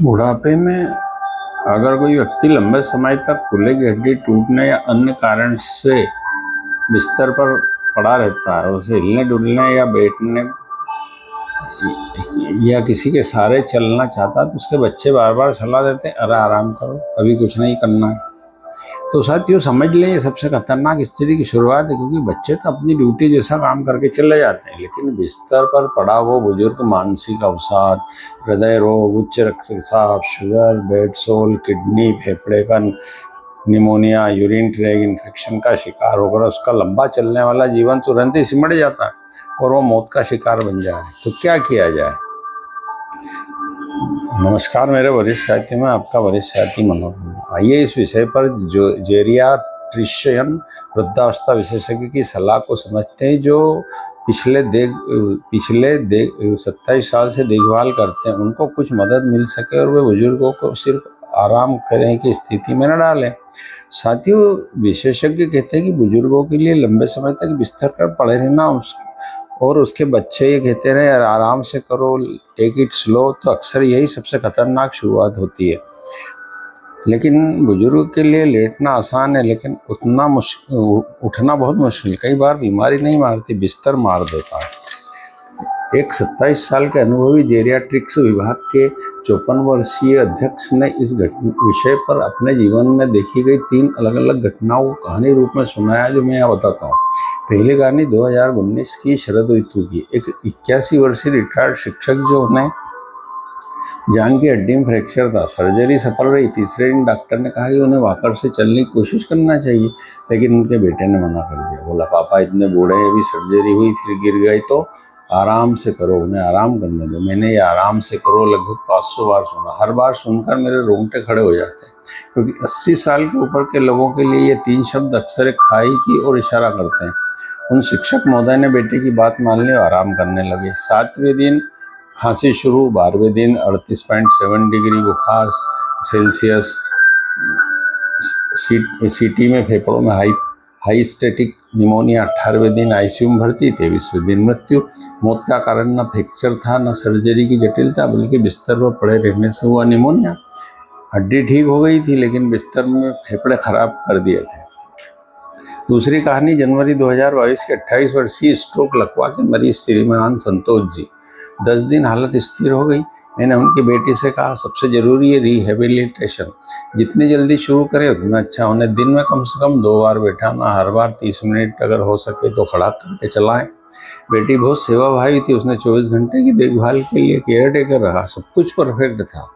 बुढ़ापे में अगर कोई व्यक्ति लंबे समय तक कूल्हे की हड्डी टूटने या अन्य कारण से बिस्तर पर पड़ा रहता है, उसे हिलने डुलने या बैठने या किसी के सहारे चलना चाहता है, तो उसके बच्चे बार बार सलाह देते हैं, अरे आराम करो, अभी कुछ नहीं करना है। तो साथियों समझ लें, ये सबसे खतरनाक स्थिति की शुरुआत है, क्योंकि बच्चे तो अपनी ड्यूटी जैसा काम करके चले जाते हैं, लेकिन बिस्तर पर पड़ा वो बुजुर्ग मानसिक अवसाद, हृदय रोग, उच्च रक्तचाप, शुगर, बेड सोल, किडनी, फेफड़े का निमोनिया, यूरिन ट्रैक इन्फेक्शन का शिकार होकर उसका लंबा चलने वाला जीवन तुरंत ही सिमट जाता है और वो मौत का शिकार बन जाए। तो क्या किया जाए? नमस्कार, मेरे वरिष्ठ साथी में आपका वरिष्ठ साथी मनोज। आइए इस विषय पर जो जेरियाट्रिशियन वृद्धावस्था विशेषज्ञ की सलाह को समझते हैं, जो पिछले 27 साल से देखभाल करते हैं। उनको कुछ मदद मिल सके और वे बुजुर्गों को सिर्फ आराम करें की स्थिति में न डालें। साथियों, विशेषज्ञ कहते हैं कि बुजुर्गों के लिए लंबे समय तक बिस्तर पर पड़े रहना और उसके बच्चे ये कहते रहे आराम से करो, टेक इट स्लो, तो अक्सर यही सबसे खतरनाक शुरुआत होती है। लेकिन बुजुर्ग के लिए लेटना आसान है, लेकिन उठना बहुत मुश्किल। कई बार बीमारी नहीं मारती, बिस्तर मार देता है। एक 27 साल के अनुभवी जेरियाट्रिक्स विभाग के 54 वर्षीय अध्यक्ष ने इस विषय पर अपने जीवन में देखी गई 3 अलग अलग घटनाओं को कहानी रूप में सुनाया, जो मैं यहाँ बताता हूँ। पहली कहानी 2019 की शरद ऋतु की। एक 81 वर्षीय रिटायर्ड शिक्षक, जो उन्हें जांघ की हड्डी में फ्रैक्चर था। सर्जरी सफल रही। तीसरे दिन डॉक्टर ने कहा कि उन्हें वॉकर से चलने की कोशिश करना चाहिए, लेकिन उनके बेटे ने मना कर दिया। बोला, पापा इतने बूढ़े हैं, अभी सर्जरी हुई फिर गिर गए तो आराम से करो, उन्हें आराम करने दो। मैंने ये आराम से करो लगभग 500 बार सुना। हर बार सुनकर मेरे रोंगटे खड़े हो जाते हैं, क्योंकि 80 साल के ऊपर के लोगों के लिए ये 3 शब्द अक्सर एक खाई की ओर इशारा करते हैं। उन शिक्षक महोदय ने बेटे की बात मान ली और आराम करने लगे। 7वें दिन खांसी शुरू, 12वें दिन 38.7 डिग्री बुखार सेल्सियस, सीटी में फेफड़ों में हाई स्टेटिक निमोनिया। 18वें दिन आईसीयू में भर्ती। 23वें दिन मृत्यु। मौत का कारण न फ्रैक्चर था, न सर्जरी की जटिलता, बल्कि बिस्तर पर पड़े रहने से हुआ निमोनिया। हड्डी ठीक हो गई थी, लेकिन बिस्तर में फेफड़े खराब कर दिए थे। दूसरी कहानी जनवरी 2022 के 28 वर्षीय स्ट्रोक लकवा के मरीज श्रीमान संतोष जी। 10 दिन हालत स्थिर हो गई। मैंने उनकी बेटी से कहा, सबसे जरूरी है रिहेबिलिटेशन, जितनी जल्दी शुरू करें उतना अच्छा। उन्हें दिन में कम से कम 2 बार बैठाना, हर बार 30 मिनट, अगर हो सके तो खड़ा करके चलाएं। बेटी बहुत सेवाभावी थी, उसने 24 घंटे की देखभाल के लिए केयर टेकर रहा। सब कुछ परफेक्ट था,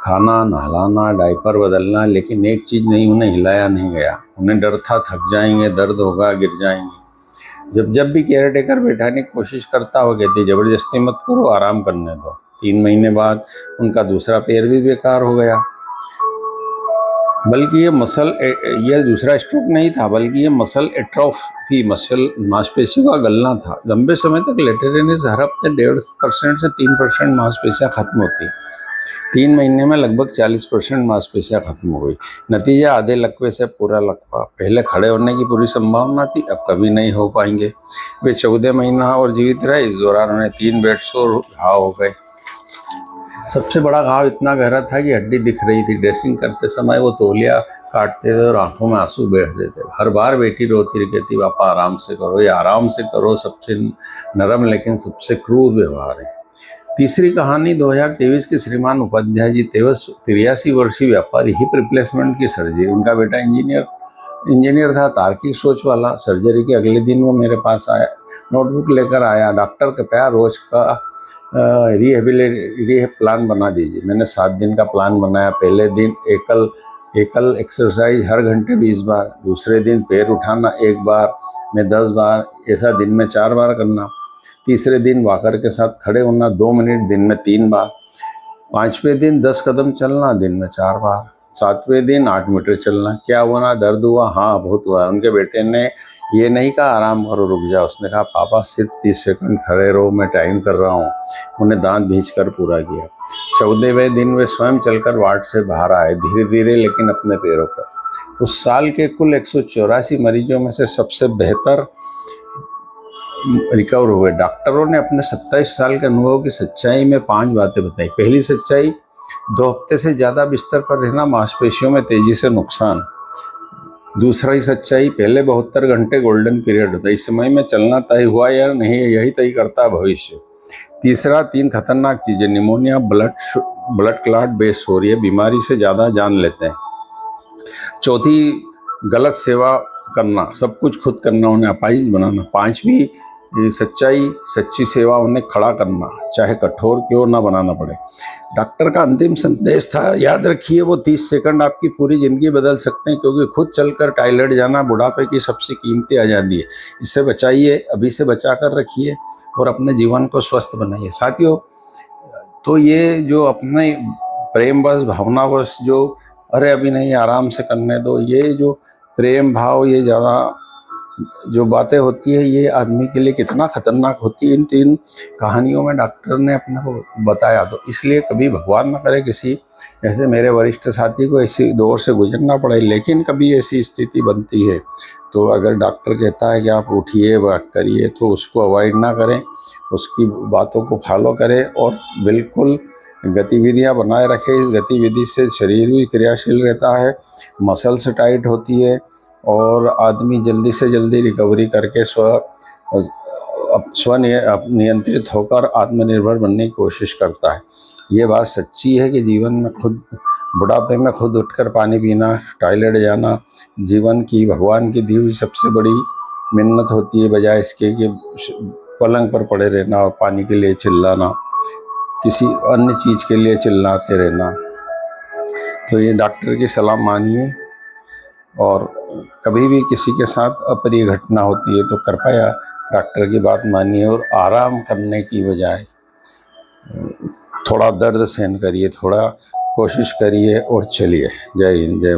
खाना, नहलाना, डायपर बदलना, लेकिन एक चीज़ नहीं, उन्हें हिलाया नहीं गया। उन्हें डर था थक जाएंगे, दर्द होगा, गिर जाएंगे। जब भी केयर टेकर बैठाने की कोशिश करता, वो कहती, जबरदस्ती मत करो, आराम करने दो। 3 महीने बाद उनका दूसरा पैर भी बेकार हो गया। बल्कि ये दूसरा स्ट्रोक नहीं था, बल्कि ये मसल एट्रोफी, मांसपेशियों का गलना था। लंबे समय तक लेटे रहने से हर हफ्ते 1.5% से 3% मांसपेशियां खत्म होती। 3 महीने में लगभग 40% मांसपेशियां खत्म हो गई। नतीजा, आधे लकवे से पूरा लकवा। पहले खड़े होने की पूरी संभावना थी, अब कभी नहीं हो पाएंगे। वे 14 महीना और जीवित रहे। इस दौरान उन्हें 3 बेड सोर घाव हो गए। सबसे बड़ा घाव इतना गहरा था कि हड्डी दिख रही थी। ड्रेसिंग करते समय वो तौलिया काटते थे और आंखों में आंसू बैठते थे। हर बार बेटी रोती रही, कहती, पापा आराम से करो, ये आराम से करो। सबसे नरम लेकिन सबसे क्रूर व्यवहार है। तीसरी कहानी 2023 के श्रीमान उपाध्याय जी, 83 वर्षीय व्यापारी, हिप रिप्लेसमेंट की सर्जरी। उनका बेटा इंजीनियर था, तार्किक सोच वाला। सर्जरी के अगले दिन वो मेरे पास आया, नोटबुक लेकर आया। डॉक्टर के प्यार, रोज का रिहेब प्लान बना दीजिए। मैंने 7 दिन का प्लान बनाया। पहले दिन एकल एक्सरसाइज हर घंटे 20 बार। दूसरे दिन पैर उठाना 1 बार में 10 बार, ऐसा दिन में 4 बार करना। तीसरे दिन वॉकर के साथ खड़े होना 2 मिनट, दिन में 3 बार। 5वें दिन 10 कदम चलना, दिन में 4 बार। 7वें दिन 8 मीटर चलना। क्या हुआ ना, दर्द हुआ? हाँ, बहुत हुआ। उनके बेटे ने ये नहीं कहा आराम करो, रुक जाओ। उसने कहा, पापा सिर्फ 30 सेकंड खड़े रहो, मैं टाइम कर रहा हूँ। उन्हें दांत भींच कर पूरा किया। 14वें दिन वे स्वयं चलकर वार्ड से बाहर आए, धीरे धीरे लेकिन अपने पैरों पर। उस साल के कुल 184 मरीजों में से सबसे बेहतर रिकवर हुए। डॉक्टरों ने अपने 27 साल के अनुभव की सच्चाई में 5 बातें बताई। पहली सच्चाई, 2 हफ्ते से ज़्यादा बिस्तर पर रहना, मांसपेशियों में तेजी से नुकसान। दूसरा ही सच्चाई, पहले 72 घंटे गोल्डन पीरियड होता है, इस समय में चलना तय हुआ या नहीं यही तय करता है भविष्य। तीसरा, 3 खतरनाक चीज़ें, निमोनिया, ब्लड क्लॉट बेस हो रही है, बीमारी से ज़्यादा जान लेते हैं। चौथी, गलत सेवा करना, सब कुछ खुद करना, उन्हें अपाहिज बनाना। 5वीं सच्चाई, सच्ची सेवा उन्हें खड़ा करना, चाहे कठोर क्यों ना बनाना पड़े। डॉक्टर का अंतिम संदेश था, याद रखिए वो 30 सेकंड आपकी पूरी ज़िंदगी बदल सकते हैं, क्योंकि खुद चलकर टॉयलेट जाना बुढ़ापे की सबसे कीमती आज़ादी है। इसे बचाइए, अभी से बचा कर रखिए और अपने जीवन को स्वस्थ बनाइए। साथियों, तो ये जो अपने प्रेमवश, भावनावश जो अरे अभी नहीं आराम से करने दो, ये जो प्रेम भाव, ये ज़्यादा जो बातें होती है, ये आदमी के लिए कितना खतरनाक होती है, इन 3 कहानियों में डॉक्टर ने अपने को बताया। तो इसलिए कभी भगवान न करे किसी ऐसे मेरे वरिष्ठ साथी को ऐसी दौर से गुजरना पड़े, लेकिन कभी ऐसी स्थिति बनती है तो अगर डॉक्टर कहता है कि आप उठिए, वर्क करिए, तो उसको अवॉइड ना करें, उसकी बातों को फॉलो करें और बिल्कुल गतिविधियां बनाए रखें। इस गतिविधि से शरीर भी क्रियाशील रहता है, मसल्स टाइट होती है और आदमी जल्दी से जल्दी रिकवरी करके नियंत्रित होकर आत्मनिर्भर बनने की कोशिश करता है। ये बात सच्ची है कि जीवन में खुद बुढ़ापे में खुद उठकर पानी पीना, टॉयलेट जाना जीवन की, भगवान की दी हुई सबसे बड़ी मिन्नत होती है, बजाय इसके कि पलंग पर पड़े रहना और पानी के लिए चिल्लाना, किसी अन्य चीज़ के लिए चिल्लाते रहना। तो ये डॉक्टर की सलाह मानिए और कभी भी किसी के साथ अप्रिय घटना होती है तो कृपया डॉक्टर की बात मानिए और आराम करने की बजाय थोड़ा दर्द सहन करिए, थोड़ा कोशिश करिए और चलिए। जय हिंद, जय।